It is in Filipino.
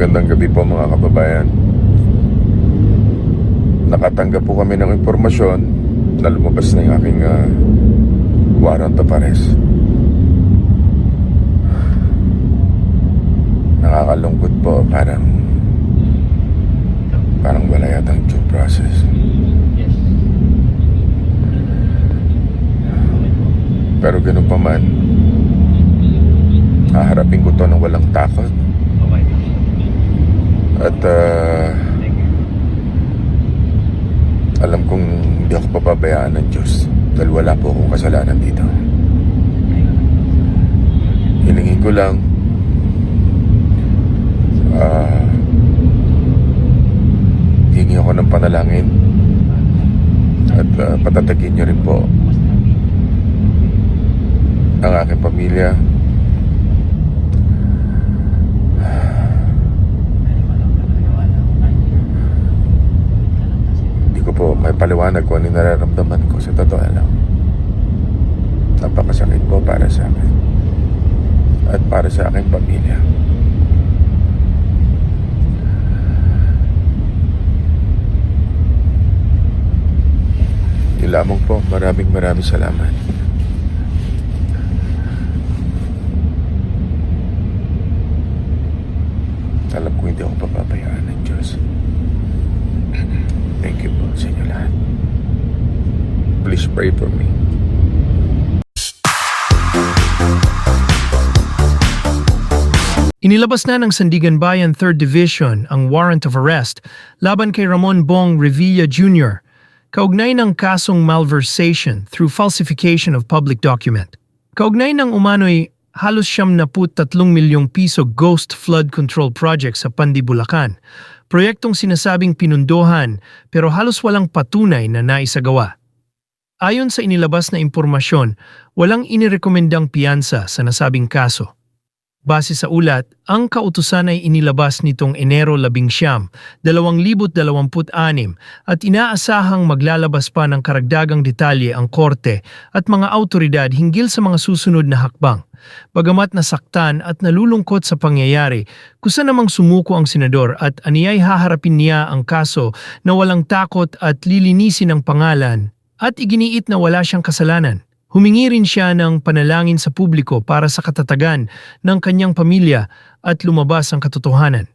Magandang gabi po mga kababayan. Nakatanggap po kami ng impormasyon na lumabas na yung aking warrant of arrest. Nakakalungkot po, parang wala yatang due process. Pero ganun pa man, haharapin ko to ng walang takot. At alam kong hindi ako papabayaan ng Diyos dahil wala po akong kasalanan dito. Hilingin ko lang hingi ako ng panalangin at patatagin niyo rin po ang aking pamilya. Hindi ko po may paliwanag kung ano yung nararamdaman ko. Sa totoo lang, napakasakit po para sa akin at para sa aking pamilya. Lamang po, maraming salamat. Alam ko hindi ako papabayaan ng Diyos. Thank you po sa inyo lahat. Please pray for me. Inilabas na ng Sandigan Bayan 3rd Division ang warrant of arrest laban kay Ramon Bong Revilla Jr. kaugnay ng kasong malversation through falsification of public document. Kaugnay ng umano'y halos 73 milyong piso ghost flood control project sa Pandi, Bulacan. Proyektong sinasabing pinundohan pero halos walang patunay na naisagawa. Ayon sa inilabas na impormasyon, walang inirekomendang piyansa sa nasabing kaso. Base sa ulat, ang kautusan ay inilabas nitong Enero 11, 2026 at inaasahang maglalabas pa ng karagdagang detalye ang korte at mga autoridad hinggil sa mga susunod na hakbang. Bagamat nasaktan at nalulungkot sa pangyayari, kusa namang sumuko ang senador at aniyay haharapin niya ang kaso na walang takot at lilinisin ang pangalan at iginiit na wala siyang kasalanan. Humingi rin siya ng panalangin sa publiko para sa katatagan ng kanyang pamilya at lumabas ang katotohanan.